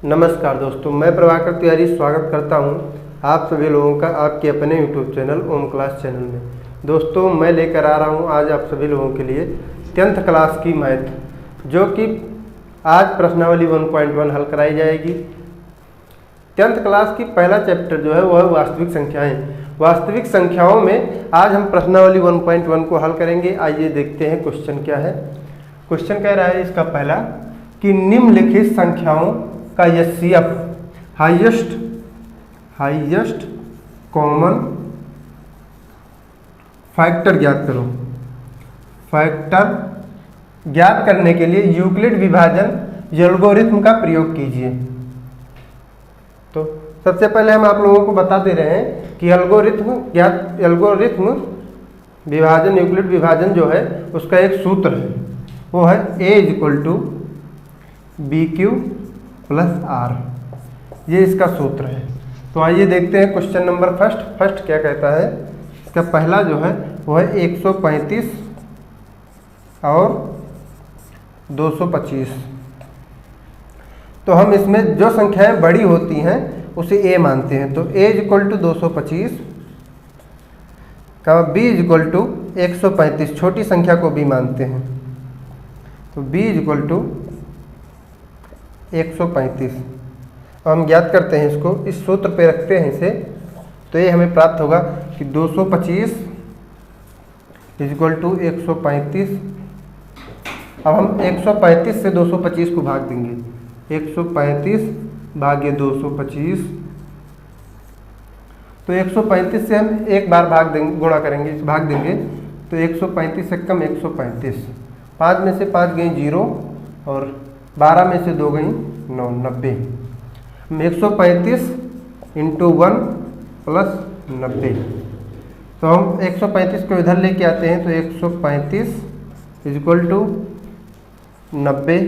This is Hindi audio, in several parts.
नमस्कार दोस्तों, मैं प्रभाकर तिवारी स्वागत करता हूं आप सभी लोगों का आपके अपने YouTube चैनल ओम क्लास चैनल में। दोस्तों, मैं लेकर आ रहा हूं आज आप सभी लोगों के लिए 10th क्लास की मैथ, जो कि आज प्रश्नावली 1.1 हल कराई जाएगी। 10th क्लास की पहला चैप्टर जो है वह है वास्तविक संख्याएं। वास्तविक संख्याओं में आज हम प्रश्नावली 1.1 को हल करेंगे। आइए देखते हैं क्वेश्चन क्या है। क्वेश्चन कह रहा है इसका पहला कि निम्नलिखित संख्याओं का एचसीएफ हाईएस्ट कॉमन फैक्टर ज्ञात करो। फैक्टर ज्ञात करने के लिए यूक्लिड विभाजन एल्गोरिथम का प्रयोग कीजिए। तो सबसे पहले हम आप लोगों को बता दे रहे हैं कि एल्गोरिथम विभाजन यूक्लिड विभाजन जो है उसका एक सूत्र है, वो है A=BQ + R। ये इसका सूत्र है। तो आइए देखते हैं क्वेश्चन नंबर फर्स्ट क्या कहता है। इसका पहला जो है वो है 135 और 225। तो हम इसमें जो संख्याएं बड़ी होती हैं उसे A मानते हैं। तो A=225 का B=135, छोटी संख्या को B मानते हैं। तो B=135। अब हम ज्ञात करते हैं इसको, इस सूत्र पे रखते हैं इसे। तो ये हमें प्राप्त होगा कि 225 = 135। अब हम 135 से 225 को भाग देंगे। 135 भाग्य 225। तो 135 से हम एक बार गुणा करेंगे, भाग देंगे। तो 135 से कम 135, 5 में से 5 गई 0 और 12 में से 2 गई 9, 90। 135 × 1 + 90। तो हम 135 को इधर लेके आते हैं। तो 135 = 90।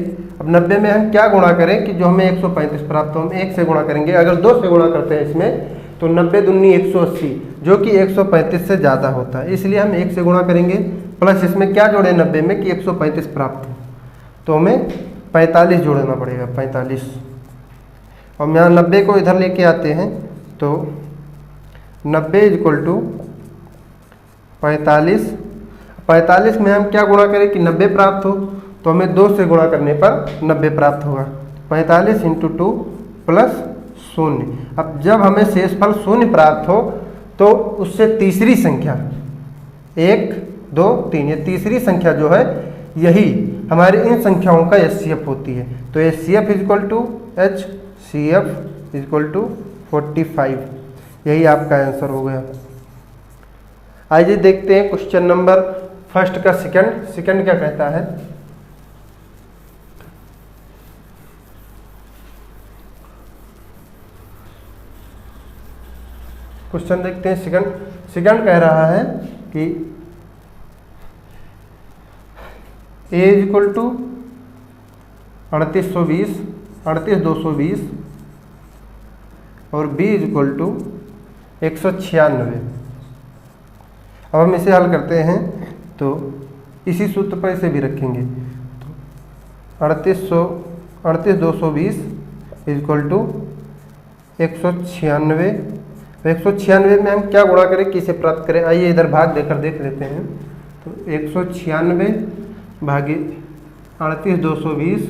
अब 90 में हम क्या गुणा करें कि जो हमें 135 प्राप्त हो। हम 1 से गुणा करेंगे। अगर 2 से गुणा करते हैं इसमें तो 90 दूनी 180, जो कि 135 से ज़्यादा होता है, इसलिए हम 1 से गुणा करेंगे। प्लस इसमें क्या जोड़े 90 में कि 135 प्राप्त हो, तो हमें 45 जोड़ना पड़ेगा, 45। और यहाँ 90 को इधर लेके आते हैं। तो 90 = 45। 45 में हम क्या गुणा करें कि 90 प्राप्त हो, तो हमें 2 से गुणा करने पर 90 प्राप्त होगा। 45 × 2 + 0। अब जब हमें शेषफल 0 प्राप्त हो तो उससे तीसरी संख्या 1, 2, 3, ये तीसरी संख्या जो है यही हमारी इन संख्याओं का एचसीएफ होती है। तो HCF = 45। यही आपका आंसर हो गया। आइए देखते हैं क्वेश्चन नंबर फर्स्ट का सेकंड क्या कहता है। क्वेश्चन देखते हैं। सेकंड कह रहा है कि A=3820 38220 और B=196। अब हम इसे हल करते हैं तो इसी सूत्र पर इसे भी रखेंगे। तो 38220 = 196। 196 में हम क्या गुणा करें कि इसे प्राप्त करें। आइए इधर भाग देकर देख लेते हैं। तो 196 भागे 38220।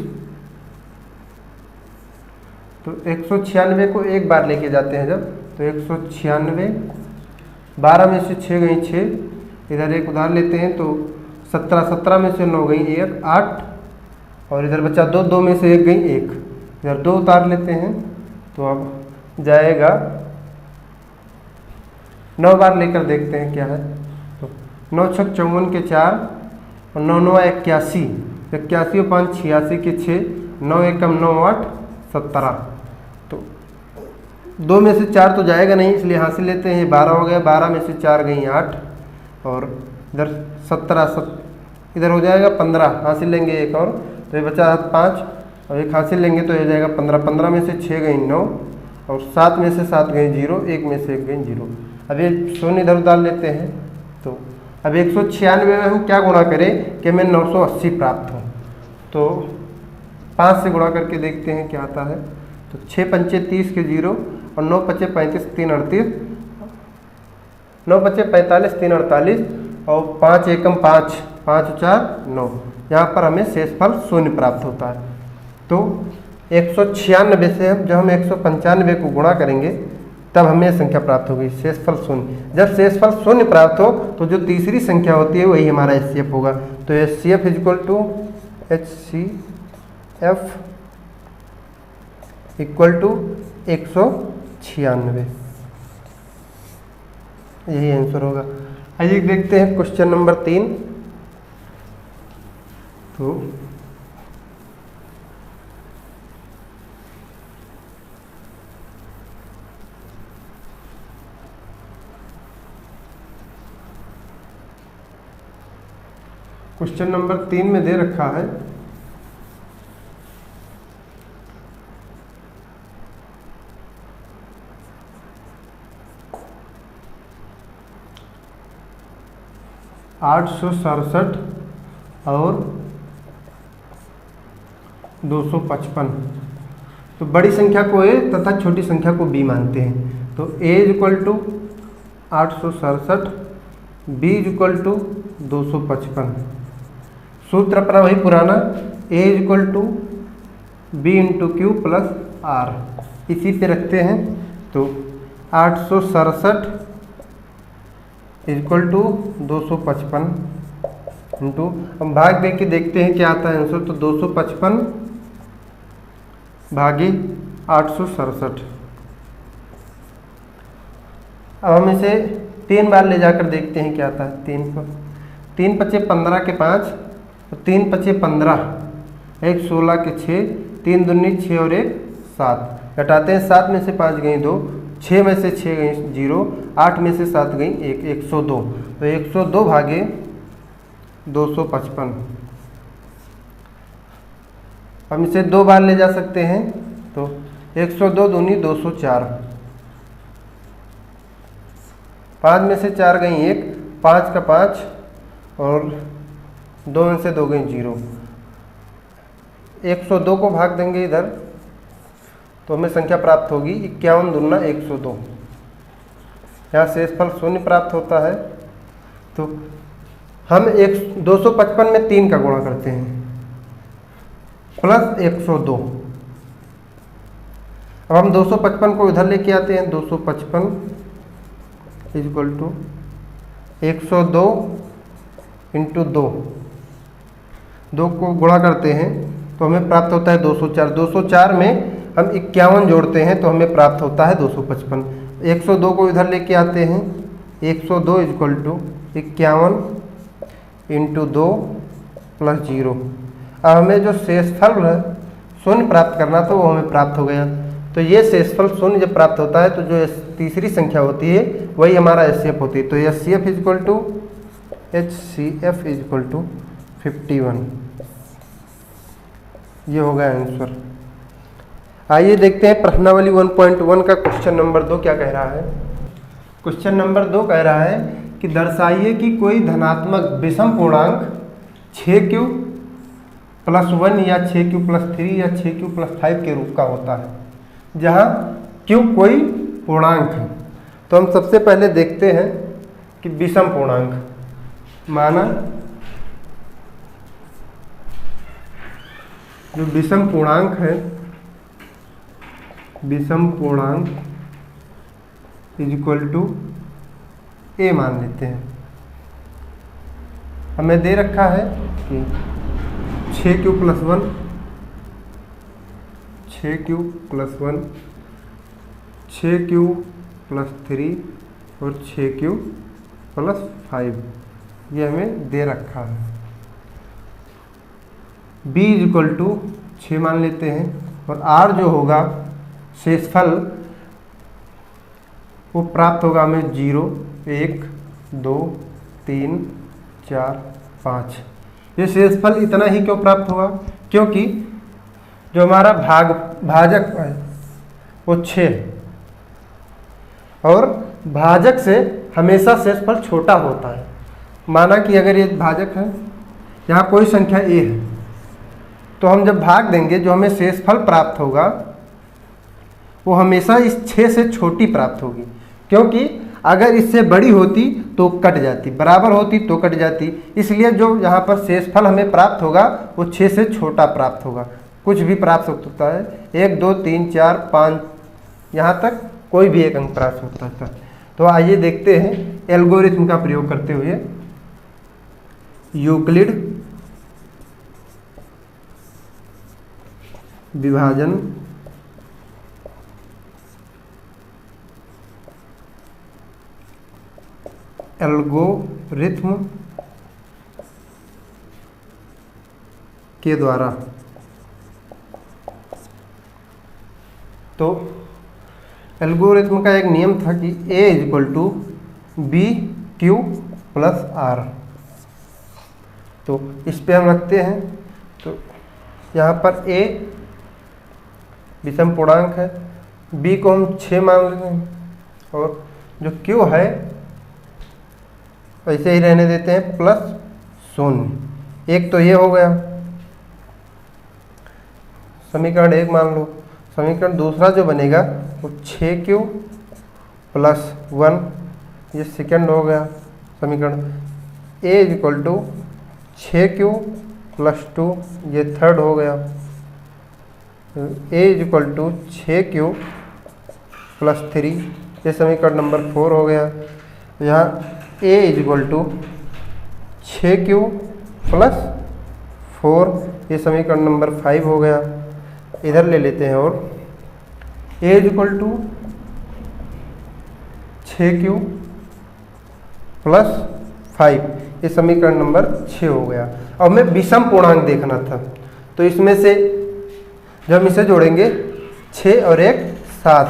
तो 196 को एक बार लेके जाते हैं जब, तो 196, 12 में से 6 गई 6, इधर एक उधार लेते हैं। तो 17 में से 9 गई 1, 8, और इधर बचा 2, 2 में से 1 गई 1, इधर 2 उतार लेते हैं। तो अब जाएगा 9 बार लेकर देखते हैं क्या है। तो 9 × 6 = 54 के 4 और 9 × 9 = 81, 81 और 5 = 86 के 6, 9 × 1 = 9, 8 = 17। तो 2 में से 4 तो जाएगा नहीं, इसलिए हासिल लेते हैं। 12 हो गया, 12 में से 4 गई 8 और इधर 17, इधर हो जाएगा 15, हासिल लेंगे एक और, तो ये बचा 5 और एक हासिल लेंगे तो ये हो जाएगा 15। 15 में से 6 गई 9 और 7 में से 7 गई 0, 1 में से 1 गई 0। अब ये 0 इधर डाल लेते हैं। तो अब 196 में हम क्या गुणा करें कि हमें 980 प्राप्त हो। तो 5 से गुणा करके देखते हैं क्या आता है। तो तो 6 पंचे 30 के 0 और 9 पचे 35 3 38, 9 पचे 45 3 48 और 5 एकम 5 5 4 9। यहाँ पर हमें शेषफल शून्य प्राप्त होता है। तो 196 से जब हम 195 को गुणा करेंगे तब हमें संख्या प्राप्त होगी शेषफल शून्य। जब शेषफल शून्य प्राप्त हो तो जो तीसरी संख्या होती है वही हमारा HCF होगा। तो HCF equal to HCF equal to 196, यही आंसर होगा। आइए देखते हैं क्वेश्चन नंबर 3। तो क्वेश्चन नंबर 3 में दे रखा है (867) और 255। तो बड़ी संख्या को A तथा छोटी संख्या को B मानते हैं। तो A equal to 867, B equal to 255। सूत्र अपना वही पुराना, A equal to B into Q plus R, इसी पे रखते हैं। तो 867 इक्वल टू 255 इंटू, हम भाग दे के देखते हैं क्या आता है आंसर। तो 255 भागे 867। अब हम इसे 3 बार ले जाकर देखते हैं क्या आता है। 3 पचे 15 के 5, 3 पचे 15, 1 16 के 6, 3 दूनी 6 और 1 7। घटाते हैं, 7 में से 5 गई 2, 6 में से 6 गई 0, 8 में से 7 गई 1, 102। तो 102 भागे 255। हम इसे 2 बार ले जा सकते हैं। तो 102 दूनी 204, 5 में से 4 गई 1, 5 का 5 और 2 में से 2 गई 0। 102 को भाग देंगे इधर तो हमें संख्या प्राप्त होगी 51 दूना 102। यहाँ शेषफल शून्य प्राप्त होता है। तो हम 255 में 3 का गुणा करते हैं प्लस 102। अब हम 255 को इधर लेके आते हैं। 255 इक्वल टू 102 इंटू 2 को गुणा करते हैं तो हमें प्राप्त होता है 204। 204 में हम 51 जोड़ते हैं तो हमें प्राप्त होता है 255। 102 को इधर लेके आते हैं। 102 इक्वल टू 51 इंटू 2 प्लस 0। अब हमें जो शेषफल शून्य प्राप्त करना था वो हमें प्राप्त हो गया। तो ये शेषफल शून्य जब प्राप्त होता है तो जो तीसरी संख्या होती है वही हमारा HCF होती है। तो HCF equal to HCF equal to 51, ये होगा आंसर। आइए देखते हैं प्रश्नावली 1.1 का क्वेश्चन नंबर 2 क्या कह रहा है। क्वेश्चन नंबर 2 कह रहा है कि दर्शाइए कि कोई धनात्मक विषम पूर्णांक 6q प्लस 1 या 6q प्लस 3 या 6q प्लस 5 के रूप का होता है जहाँ q कोई पूर्णांक है। तो हम सबसे पहले देखते हैं कि विषम पूर्णांक माना, जो विषम पूर्णांक है, विषम पूर्णांक इज इक्वल टू A मान लेते हैं। हमें दे रखा है कि 6q plus 1, 6q plus 1, 6q plus 3 और 6q प्लस 5, ये हमें दे रखा है। B इज इक्वल टू 6 मान लेते हैं और R जो होगा शेषफल वो प्राप्त होगा हमें 0, 1, 2, 3, 4, 5। ये शेषफल इतना ही क्यों प्राप्त हुआ? क्योंकि जो हमारा भाजक है वो 6 और भाजक से हमेशा शेषफल छोटा होता है। माना कि अगर ये भाजक है, यहाँ कोई संख्या A है, तो हम जब भाग देंगे जो हमें शेषफल प्राप्त होगा वो हमेशा इस 6 से छोटी प्राप्त होगी, क्योंकि अगर इससे बड़ी होती तो कट जाती, बराबर होती तो कट जाती। इसलिए जो यहाँ पर शेषफल हमें प्राप्त होगा वो 6 से छोटा प्राप्त होगा। कुछ भी प्राप्त होता है, 1 2 3 4 5 यहाँ तक कोई भी एक अंक प्राप्त होता है। तो आइए देखते हैं एल्गोरिथम का प्रयोग करते हुए यूक्लिड विभाजन एल्गोरिथम के द्वारा। तो एल्गोरिथम का एक नियम था कि A = BQ + R। तो इस पे हम रखते हैं। तो यहाँ पर A विषम पूर्णांक है, B को हम 6 मान लेते हैं और जो Q है ऐसे ही रहने देते हैं +0। एक तो ये हो गया, समीकरण 1 मान लो। समीकरण दूसरा जो बनेगा वो 6Q + 1, ये सेकंड हो गया समीकरण। A = 6Q + 2, ये थर्ड हो गया। A = 6Q + 3, ये समीकरण नंबर 4 हो गया। यहाँ A = 6Q + 4, ये समीकरण नंबर 5 हो गया। इधर ले लेते हैं और A = 6Q + 5, ये समीकरण नंबर 6 हो गया। अब हमें विषम पूर्णांक देखना था, तो इसमें से जब हम इसे जोड़ेंगे 6 और 1 7,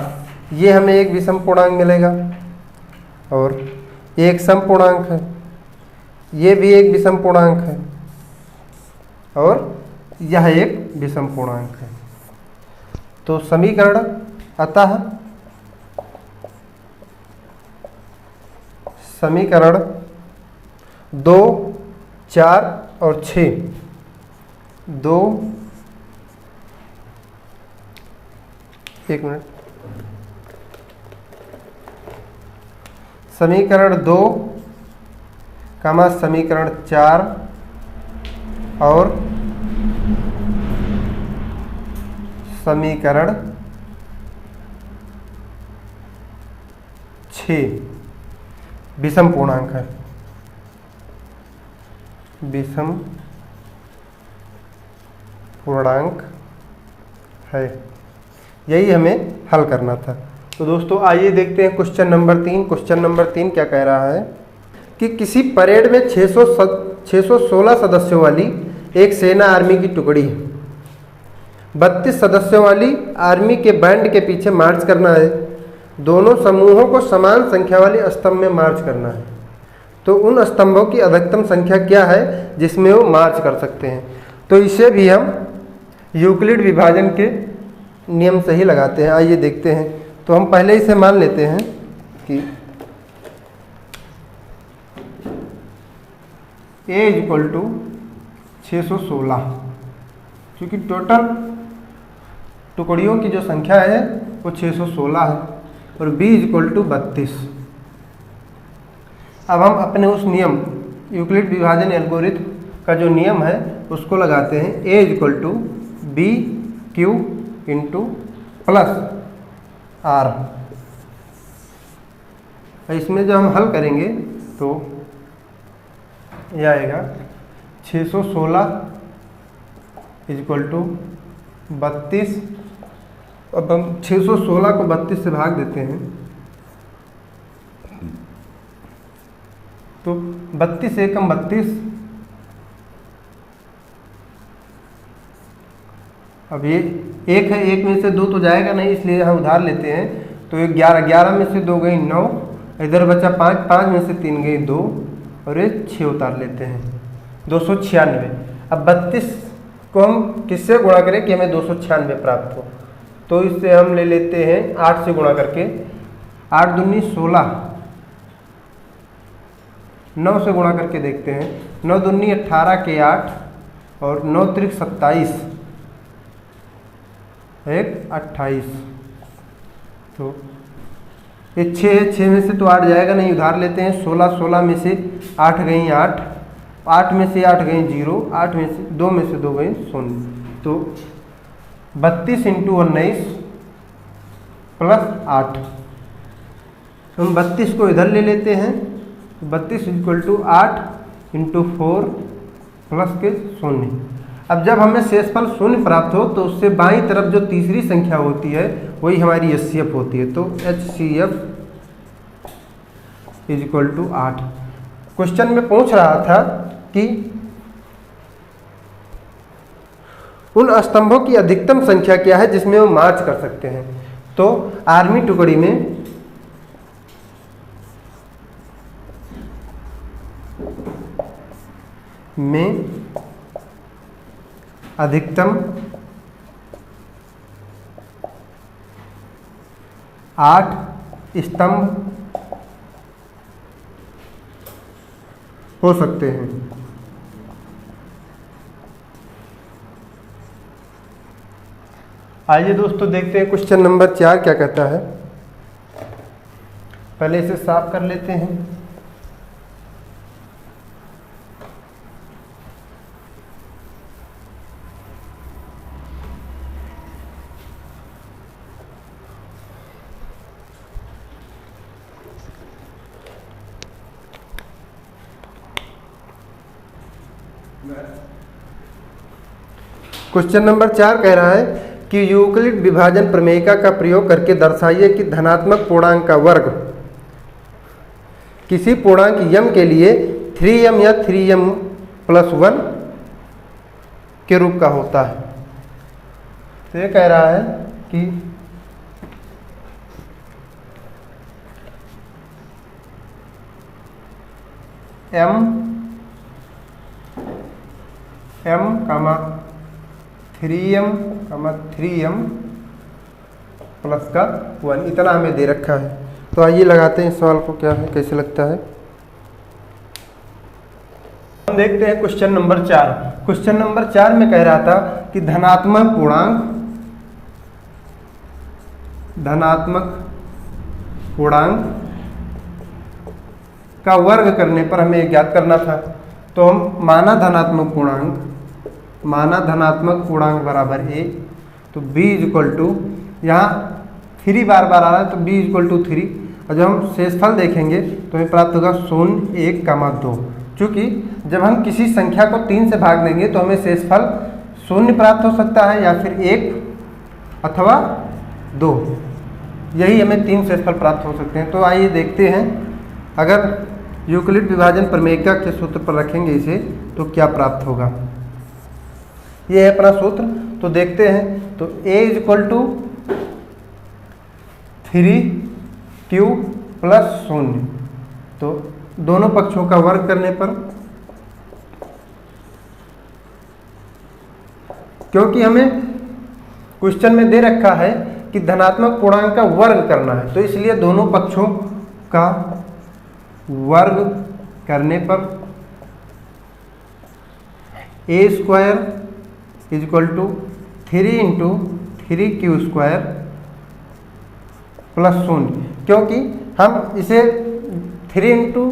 ये हमें एक विषम पूर्णांक मिलेगा और एक सम पूर्णांक है, ये भी एक विषम पूर्णांक है और यह एक विषम पूर्णांक है। तो समीकरण अतः समीकरण 2 4 और 6, 2 1 मिनट, समीकरण 2 कमा समीकरण 4 और समीकरण 6 विषम पूर्णांक है, विषम पूर्णांक है। यही हमें हल करना था। तो दोस्तों आइए देखते हैं क्वेश्चन नंबर 3। क्वेश्चन नंबर 3 क्या कह रहा है कि किसी परेड में 616 सदस्यों वाली एक सेना आर्मी की टुकड़ी है। 32 सदस्यों वाली आर्मी के बैंड के पीछे मार्च करना है। दोनों समूहों को समान संख्या वाली स्तंभ में मार्च करना है। तो उन स्तंभों की अधिकतम संख्या क्या है जिसमें वो मार्च कर सकते हैं। तो इसे भी हम यूक्लिड विभाजन के नियम से ही लगाते हैं। आइए देखते हैं। तो हम पहले इसे मान लेते हैं कि A = 616, क्योंकि टोटल टुकड़ियों की जो संख्या है वो 616 है और B = 32। अब हम अपने उस नियम यूक्लिड विभाजन एल्गोरिथम का जो नियम है उसको लगाते हैं। A = BQ + R। इसमें जब हम हल करेंगे तो यह आएगा 616 = 32। अब हम 616 को 32 से भाग देते हैं तो 32 एकम 32। अब ये एक है, एक में से 2 तो जाएगा नहीं, इसलिए हम उधार लेते हैं। तो ये 11 में से 2 गई 9, इधर बचा 5 में से 3 गई 2 और ये 6 उतार लेते हैं 296। अब 32 को हम किससे गुणा करें कि हमें 296 प्राप्त हो। तो इससे हम ले लेते हैं 8 से गुणा करके। 8 दूनी 16, 9 से गुणा करके देखते हैं। 9 दूनी 18 के 8 और 9 त्रिक 27, 1 28। तो ये 6 है, 6 में से तो 8 जाएगा नहीं, उधार लेते हैं 16, 16 में से 8 गई 8, 8 में से 8 गई 0, 8 में से 2 गई 0, तो 32 इंटू 19 प्लस 8। हम 32 को इधर ले लेते हैं, 32 इक्वल टू 8 इंटू 4 प्लस के 0। अब जब हमें शेषफल 0 प्राप्त हो तो उससे बाईं तरफ जो तीसरी संख्या होती है वही हमारी HCF होती है, तो HCF is equal to 8। Question में पूछ रहा था कि उन स्तंभों की अधिकतम संख्या क्या है जिसमें वो मार्च कर सकते हैं। तो आर्मी टुकड़ी में अधिकतम 8 स्तंभ हो सकते हैं। आइए दोस्तों देखते हैं क्वेश्चन नंबर 4 क्या कहता है। पहले इसे साफ कर लेते हैं। क्वेश्चन नंबर 4 कह रहा है कि यूक्लिड विभाजन प्रमेयिका का प्रयोग करके दर्शाइए कि धनात्मक पूर्णांक का वर्ग किसी पूर्णांक m के लिए 3m या 3m प्लस 1 के रूप का होता है। तो ये कह रहा है कि m 3m प्लस का 1 इतना हमें दे रखा है। तो आइए लगाते हैं इस सवाल को, क्या है कैसे लगता है। हम देखते हैं क्वेश्चन नंबर 4। क्वेश्चन नंबर 4 में कह रहा था कि धनात्मक पूर्णांक का वर्ग करने पर हमें ज्ञात करना था। तो हम माना धनात्मक पूर्णांक बराबर a, तो b इक्वल टू, यहाँ 3 बार आ रहा है तो b इक्वल टू 3, और जब हम शेषफल देखेंगे तो हमें प्राप्त होगा 0, 1, 2। चूँकि जब हम किसी संख्या को 3 से भाग देंगे तो हमें शेषफल 0 प्राप्त हो सकता है या फिर 1 अथवा 2, यही हमें 3 शेषफल प्राप्त हो सकते हैं। तो आइए देखते हैं, अगर यूक्लिड विभाजन प्रमेयिका के सूत्र पर रखेंगे इसे तो क्या प्राप्त होगा। ये है अपना सूत्र, तो देखते हैं। तो a is equal to 3q plus 0, तो दोनों पक्षों का वर्ग करने पर, क्योंकि हमें क्वेश्चन में दे रखा है कि धनात्मक पूर्णांक का वर्ग करना है, तो इसलिए दोनों पक्षों का वर्ग करने पर a square is equal to 3 into 3q square plus 0, क्योंकि हम इसे 3 इंटू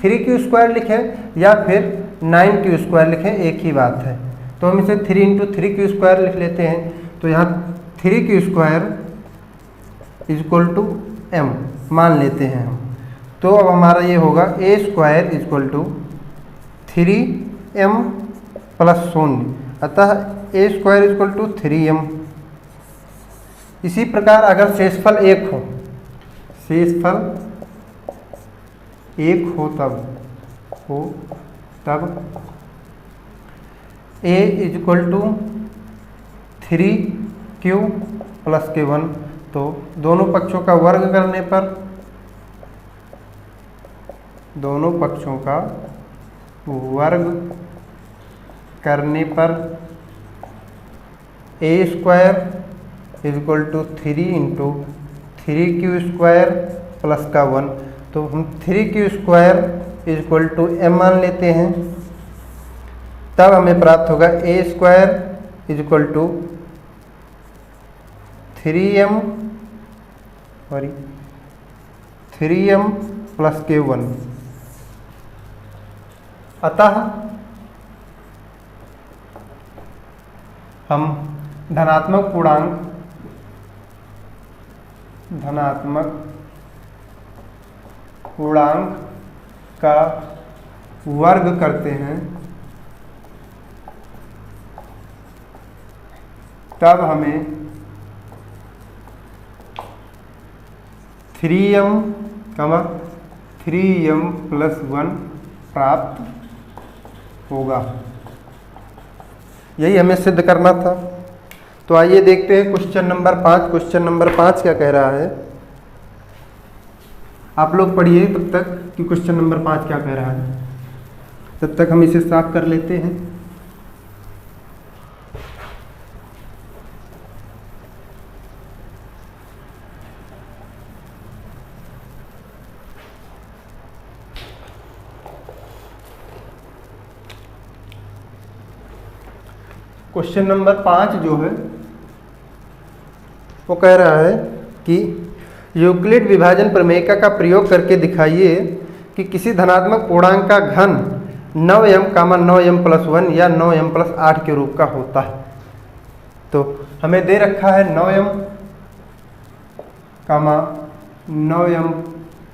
3q स्क्वायर लिखें या फिर 9q स्क्वायर लिखें एक ही बात है। तो हम इसे 3 इंटू 3q स्क्वायर लिख लेते हैं। तो यहाँ 3q square is equal to m मान लेते हैं हम। तो अब हमारा ये होगा a square is equal to 3m plus 0, अतः a square is equal to 3m। इसी प्रकार अगर शेषफल 1 हो, तब a is equal to 3q plus के 1, तो दोनों पक्षों का वर्ग करने पर a square is equal to 3 into 3q square plus का 1, तो हम 3q square is equal to m मान लेते हैं। तब हमें प्राप्त होगा a square is equal to 3m sorry 3m plus k1। अतः हम धनात्मक पूर्णांक का वर्ग करते हैं तब हमें 3m प्लस 1 प्राप्त होगा। यही हमें सिद्ध करना था। तो आइए देखते हैं क्वेश्चन नंबर 5। क्वेश्चन नंबर 5 क्या कह रहा है, आप लोग पढ़िए तब तक कि क्वेश्चन नंबर 5 क्या कह रहा है। तब तक हम इसे साफ कर लेते हैं। क्वेश्चन नंबर 5 जो है वो कह रहा है कि यूक्लिड विभाजन प्रमेय का प्रयोग करके दिखाइए कि किसी धनात्मक पूर्णांक का घन 9m 9m प्लस 1 या 9m प्लस 8 के रूप का होता है। तो हमें दे रखा है 9m 9m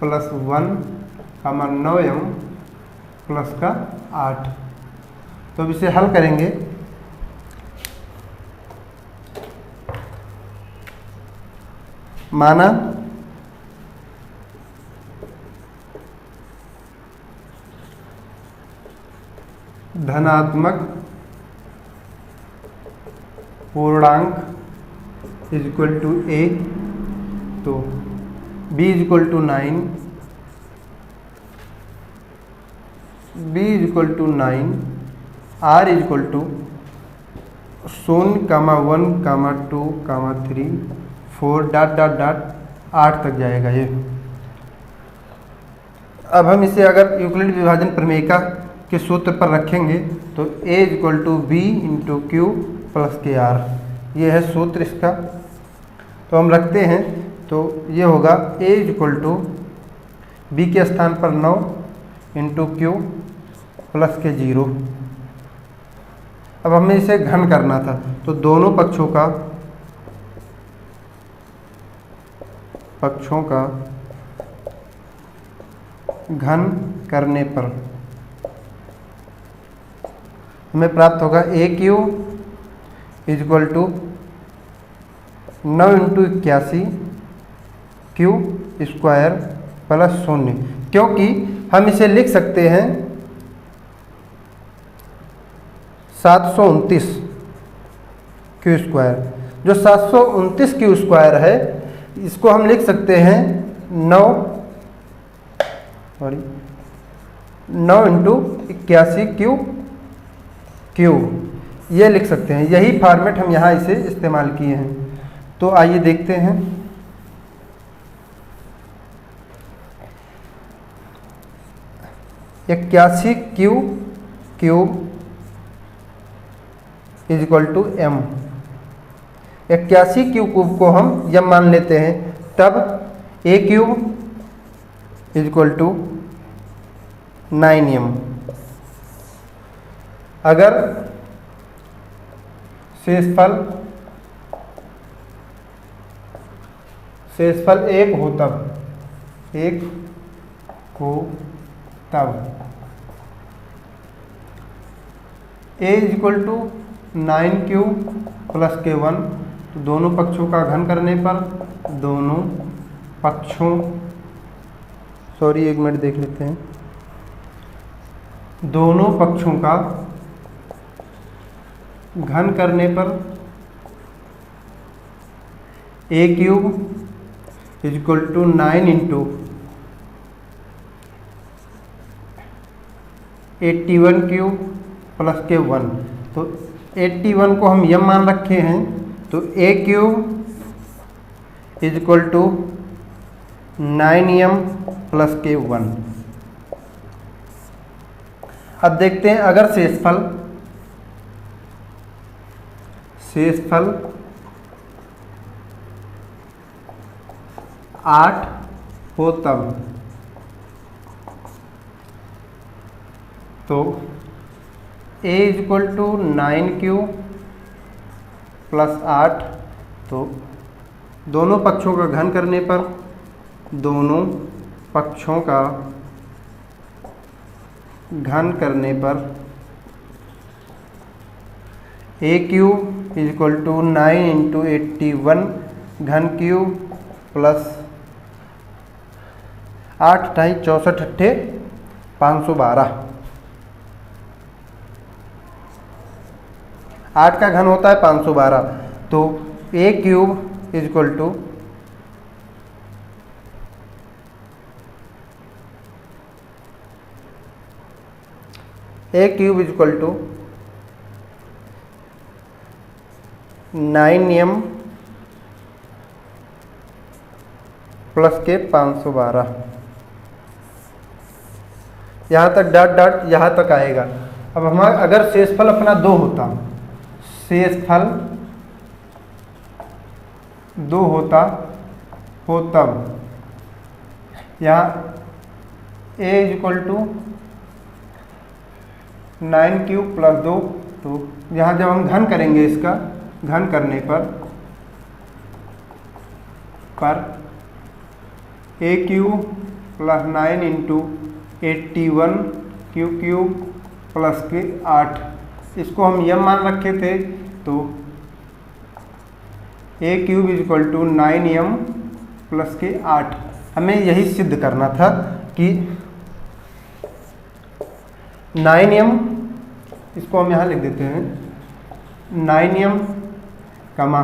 plus 1 9m plus का 8। तो अब इसे हल करेंगे। माना धनात्मक पूर्णांक इज इक्वल टू a, तो b is equal to 9, b is equal to 9, r is equal to 0, 1, 2, 3, 4 8 तक जाएगा ये। अब हम इसे अगर यूक्लिड विभाजन प्रमेय के सूत्र पर रखेंगे तो a is equal to B into Q plus के आर, ये है सूत्र इसका। तो हम रखते हैं तो ये होगा a is equal to B के स्थान पर 9 इंटू क्यू प्लस के 0। अब हमें इसे घन करना था तो दोनों पक्षों का घन करने पर हमें प्राप्त होगा a Q is equal to 9 into 81 Q square plus 0, क्योंकि हम इसे लिख सकते हैं 729 क्यू स्क्वायर। जो 729 क्यू स्क्वायर है इसको हम लिख सकते हैं 9 इंटू 81 क्यू, ये लिख सकते हैं। यही फॉर्मेट हम यहाँ इसे इस्तेमाल किए हैं। तो आइए देखते हैं। इक्यासी Q is equal to m। 81 cube को हम जब मान लेते हैं तब a cube is equal to 9m। अगर शेषफल 1 हो तब a is equal to 9 cube plus के 1, तो दोनों पक्षों का घन करने पर एक मिनट देख लेते हैं। दोनों पक्षों का घन करने पर a cube is equal to 9 into 81 cube plus के 1, तो 81 को हम यम मान रखे हैं तो a cube is equal to 9m plus के 1। अब देखते हैं अगर शेषफल 8 8 हो तब। तो a equal to 9q plus 8, तो दोनों पक्षों का घन करने पर, दोनों पक्षों का घन करने पर a cube equal to 9 into 81 घन क्यूब प्लस 8 ढाई 64 अट्ठे 512। 8 का घन होता है 512, तो a cube equal to equal to 9m plus के 512। यहाँ तक डॉट डॉट यहाँ तक आएगा। अब हमारा अगर शेषफल अपना 2 होता, शेषफल 2 होता हो तब यहाँ a equal to 9 cube plus 2, तो यहाँ जब हम घन करेंगे, इसका घन करने पर a cube plus 9 into 81 cube plus के 8, इसको हम यह मान रखे थे, तो a cube equal to 9m plus के 8। हमें यही सिद्ध करना था कि 9m, इसको हम यहाँ लिख देते हैं 9m कमा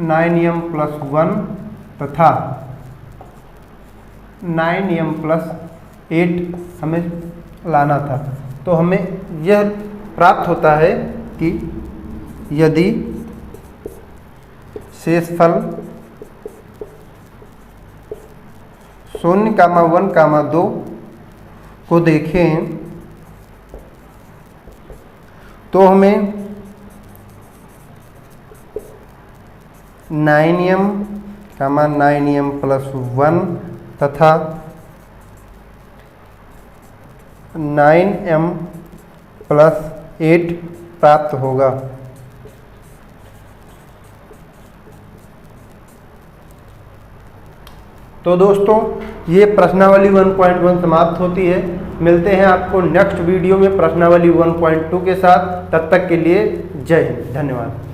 9m प्लस 1 तथा 9m प्लस 8 हमें लाना था। तो हमें यह प्राप्त होता है कि यदि शेषफल 0,1,2 को देखें तो हमें 9m, 9m प्लस 1 तथा 9m प्लस 8 प्राप्त होगा। तो दोस्तों, ये प्रश्नावली 1.1 समाप्त होती है। मिलते हैं आपको नेक्स्ट वीडियो में प्रश्नावली 1.2 के साथ। तब तक के लिए जय हिंद, धन्यवाद।